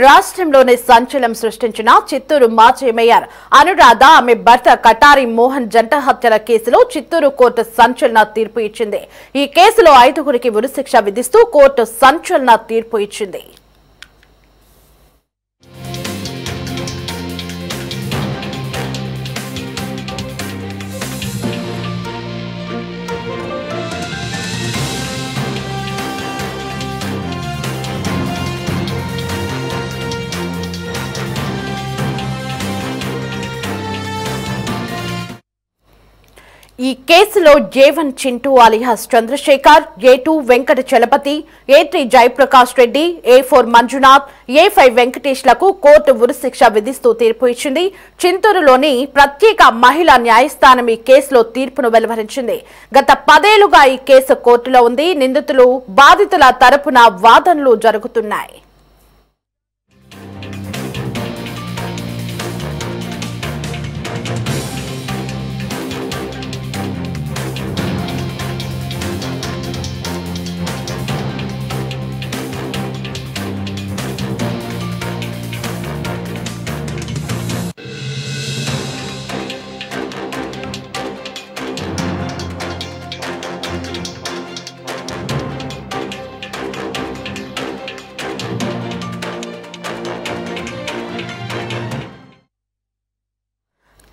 రాష్ట్రంలోని సంచలనం సృష్టించిన చిత్తూరు మాజీ మేయర్ అనురాధ ఆమె భర్త కటారి మోహన్ జంట హత్యల కేసులో చిత్తూరు కోర్టు సంచలన తీర్పు ఇచ్చింది. ఈ కేసులో 5గురికి ఉరిశిక్ష విధిస్తూ కోర్టు సంచలన తీర్పు ఇచ్చింది. ఈ కేసులో A1 Chintu alias Chandrasekhar, A2 Venkata Chalapathi, A3 Jayaprakash Reddy, A4 Manjunath, A5 వెంకటేష్లకు కోర్టు ఉరిశిక్ష విధిస్తూ తీర్పు ఇచ్చింది. చింతూరులోని ప్రత్యేక మహిళా న్యాయస్థానం ఈ కేసులో తీర్పును వెలువరించింది. గత 10 ఏళ్లుగా ఈ కేసు కోర్టులో ఉంది. నిందితులు బాధితుల తరపున వాదనలు జరుగుతున్నాయి.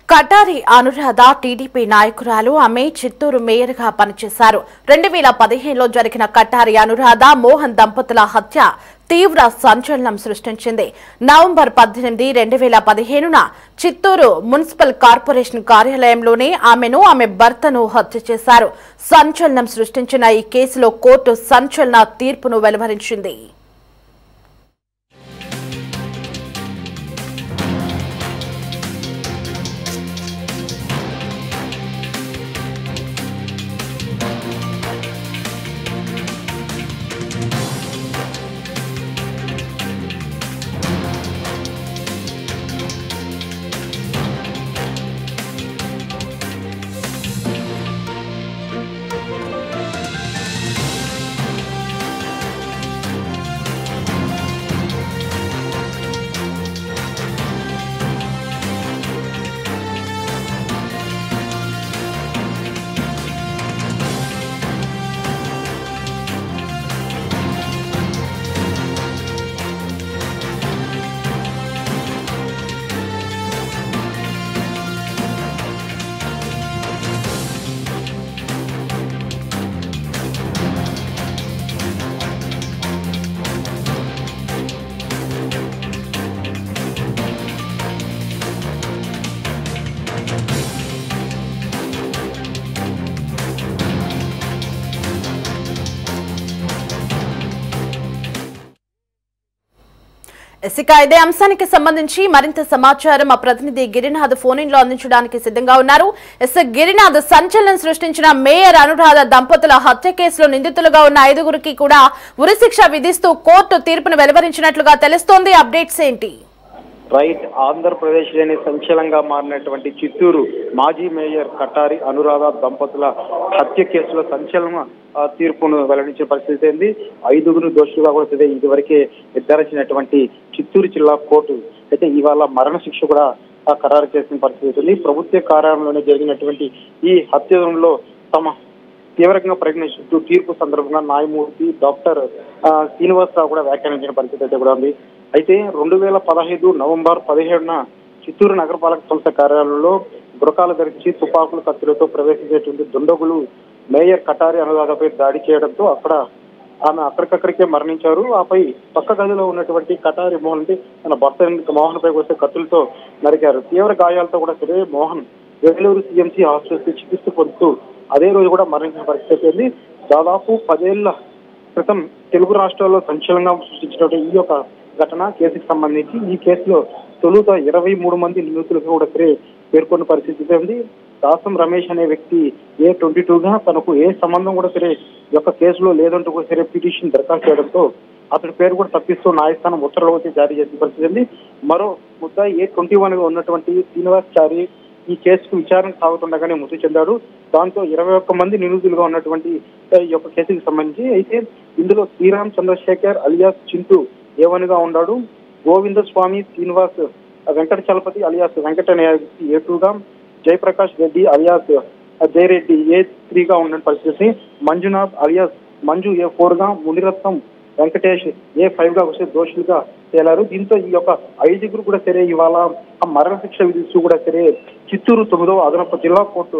కటారి అనురాధ టీడీపీ నాయకురాలు. ఆమె చిత్తూరు మేయర్ గా పనిచేశారు. 2015లో జరిగిన కటారి అనురాధ మోహన్ దంపతుల హత్య తీవ్ర సంచలనం సృష్టించింది. నవంబర్ 18, 2015న చిత్తూరు మున్సిపల్ కార్పొరేషన్ కార్యాలయంలోనే ఆమెను ఆమె భర్తను హత్య చేశారు. సంచలనం సృష్టించిన ఈ కేసులో కోర్టు సంచలన తీర్పును వెలువరించింది. ఇక ఇదే అంశానికి సంబంధించి మరింత సమాచారం మా ప్రతినిధి గిరినాథ్ ఫోన్ ఇన్ లో అందించడానికి సిద్ధంగా ఉన్నారు. గిరినాథ్, సంచలనం సృష్టించిన మేయర్ అనురాధ దంపతుల హత్య కేసులో నిందితులుగా ఉన్న 5గురికి కూడా ఉరిశిక్ష విధిస్తూ కోర్టు తీర్పును వెలువరించినట్లుగా తెలుస్తోంది. అప్డేట్స్ ఏంటి? రైట్, ఆంధ్రప్రదేశ్ లోని సంచలనంగా మారినటువంటి చిత్తూరు మాజీ మేయర్ కటారి అనురాధ దంపతుల హత్య కేసులో సంచలన తీర్పును వెల్లడించిన పరిస్థితి ఉంది. 5గురు దోషులుగా కూడా ఇదివరకే నిర్ధారించినటువంటి చిత్తూరు జిల్లా కోర్టు అయితే ఇవాళ మరణ శిక్ష కూడా ఖరారు చేసిన పరిస్థితి ఉంది. ప్రభుత్వ కార్యాలయంలోనే జరిగినటువంటి ఈ హత్యలో తమ తీవ్రంగా ప్రకటిస్తూ తీర్పు సందర్భంగా న్యాయమూర్తి డాక్టర్ శ్రీనివాసరావు కూడా వ్యాఖ్యానించిన పరిస్థితి అయితే కూడా ఉంది. అయితే 2015 నవంబర్ 17న చిత్తూరు నగరపాలక సంస్థ కార్యాలయంలో గురకాలు ధరించి తుపాకులు కత్తులతో ప్రవేశించేటువంటి దుండగులు మేయర్ కటారి అనురాధపై దాడి చేయడంతో ఆమె అక్కడికక్కడికే మరణించారు. ఆపై పక్క గదిలో ఉన్నటువంటి కటారి మోహన్ తన భర్త మోహన్ పై వస్తే కత్తులతో నరికారు. తీవ్ర గాయాలతో కూడా మోహన్ వేలూరు CMC హాస్పిటల్ చికిత్స పొందుతూ అదే రోజు కూడా మరణించిన పరిస్థితి ఉంది. దాదాపు 10 ఏళ్ల క్రితం తెలుగు రాష్ట్రాల్లో సంచలనంగా సృష్టించినటువంటి ఈ యొక్క ఘటన కేసుకు సంబంధించి ఈ కేసులో తొలుత 23 మంది నిందితులకు కూడా పేర్కొన్న పరిస్థితి ఉంది. దాసం రమేష్ అనే వ్యక్తి A22గా తనకు ఏ సంబంధం కూడా ఈ యొక్క కేసులో లేదంటూ కూడా పిటిషన్ దరఖాస్తు చేయడంతో అతడి పేరు కూడా తప్పిస్తూ న్యాయస్థానం ఉత్తర్వులు జారీ చేసిన పరిస్థితి ఉంది. మరో ముద్దాయి A21గా ఉన్నటువంటి శ్రీనివాసచారి ఈ కేసుకు విచారణ సాగుతుండగానే మృతి చెందాడు. దాంతో 21 మంది నిందితులుగా ఉన్నటువంటి ఈ యొక్క కేసుకు సంబంధించి అయితే ఇందులో శ్రీరామ్ చంద్రశేఖర్ అలియాస్ చింటూ A1 గా ఉన్నాడు. గోవిందస్వామి శ్రీనివాస్ వెంకట చలపతి అలియాస్ వెంకట A2 గా, జయప్రకాష్ రెడ్డి అలియాస్ జయరెడ్డి A3 గా ఉన్న పరిస్థితి. మంజునాథ్ అలియాస్ మంజు A4 గా, మునిరత్నం వెంకటేష్ A5 గా వస్తే దోషులుగా తేలారు. దీంతో ఈ యొక్క 5గురు కూడా సరే ఇవాళ మరణ శిక్ష విధిస్తూ కూడా సరే చిత్తూరు 9వ అదనపు జిల్లా కోర్టు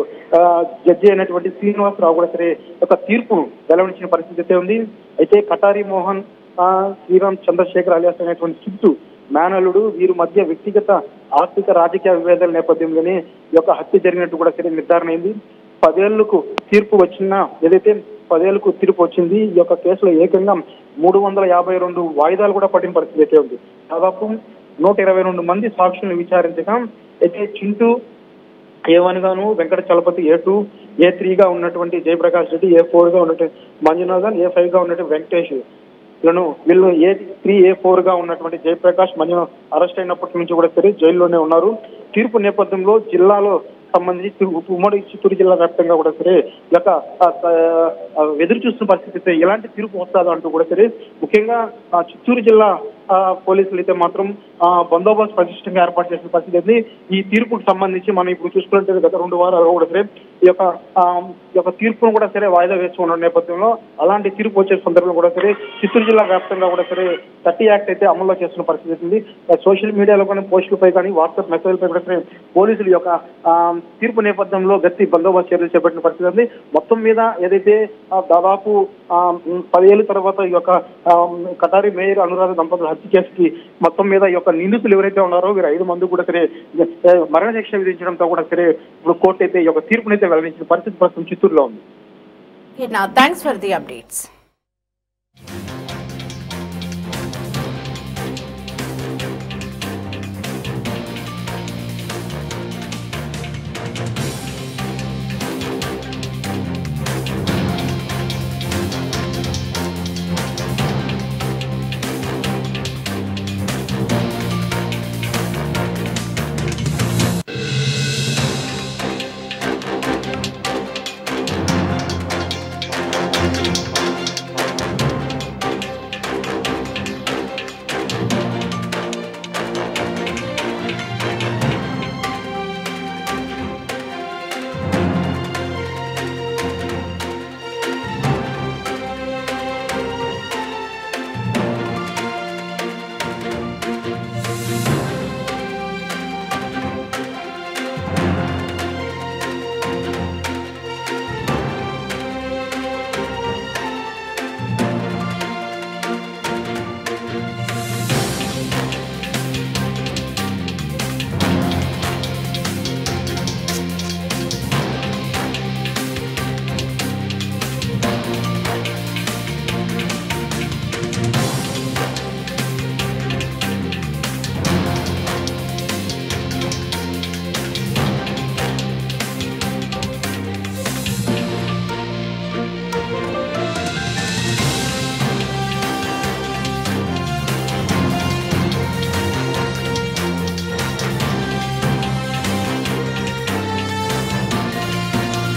జడ్జి అయినటువంటి శ్రీనివాసరావు కూడా సరే ఒక తీర్పును వెలువరించిన పరిస్థితి అయితే ఉంది. అయితే కటారి మోహన్ శ్రీరామ్ చంద్రశేఖర్ అలియాస్ అనేటువంటి చిత్తు మేనలుడు వీరి మధ్య వ్యక్తిగత ఆర్థిక రాజకీయ విభేదాల నేపథ్యంలోనే ఈ యొక్క హత్య జరిగినట్టు కూడా సరే నిర్ధారణ అయింది. 10 ఏళ్లకు తీర్పు వచ్చిన ఏదైతే 10 ఏళ్లకు తీర్పు వచ్చింది. ఈ యొక్క కేసులో ఏకంగా 352 వాయిదాలు కూడా పడిన పరిస్థితి అయితే ఉంది. దాదాపు 122 మంది సాక్షులను విచారించగా అయితే చింటూ A1 గాను, వెంకట చలపతి A2, A3 గా ఉన్నటువంటి జయప్రకాష్ రెడ్డి A4 గా ఉన్నటువంటి మంజునాథన్, A5 గా ఉన్నటువంటి వెంకటేష్ వీళ్ళు A3, A4 గా ఉన్నటువంటి జయప్రకాష్ మంజునాథ్ అరెస్ట్ అయినప్పటి నుంచి కూడా సరే జైల్లోనే ఉన్నారు. తీర్పు నేపథ్యంలో జిల్లాలో సంబంధించి ఉమ్మడి చిత్తూరు జిల్లా వ్యాప్తంగా కూడా సరే ఇక ఎదురు చూస్తున్న పరిస్థితి ఎలాంటి తీర్పు వస్తుందో అంటూ కూడా సరే ముఖ్యంగా చిత్తూరు జిల్లా పోలీసులు అయితే మాత్రం బందోబస్తు పటిష్టంగా ఏర్పాటు చేసిన పరిస్థితి. ఈ తీర్పుకు సంబంధించి మనం ఇప్పుడు చూసుకున్నట్టు గత 2 వారాలు కూడా సరే ఈ యొక్క తీర్పును కూడా సరే వాయిదా వేసుకున్న నేపథ్యంలో అలాంటి తీర్పు వచ్చే సందర్భంలో కూడా సరే చిత్తూరు జిల్లా వ్యాప్తంగా కూడా సరే 30 యాక్ట్ అయితే అమల్లో చేస్తున్న పరిస్థితి ఉంది. సోషల్ మీడియాలో కానీ పోస్టులపై కానీ వాట్సాప్ మెసేజ్లపై కూడా సరే పోలీసులు యొక్క తీర్పు నేపథ్యంలో గట్టి బందోబస్తు చర్యలు చేపట్టిన పరిస్థితి ఉంది. మొత్తం మీద ఏదైతే దాదాపు 10 ఏళ్ల తర్వాత ఈ యొక్క కటారి మేయర్ అనురాధ దంపతుల హత్య కేసుకి మొత్తం మీద ఈ యొక్క నిందితులు ఎవరైతే ఉన్నారో వీరు 5 మంది కూడా సరే మరణ శిక్ష విధించడంతో కూడా సరే ఇప్పుడు కోర్టు అయితే ఈ యొక్క తీర్పునైతే వెల్లడించిన పరిస్థితి ప్రస్తుతం చిత్తూరులో ఉంది. Thanks for the updates.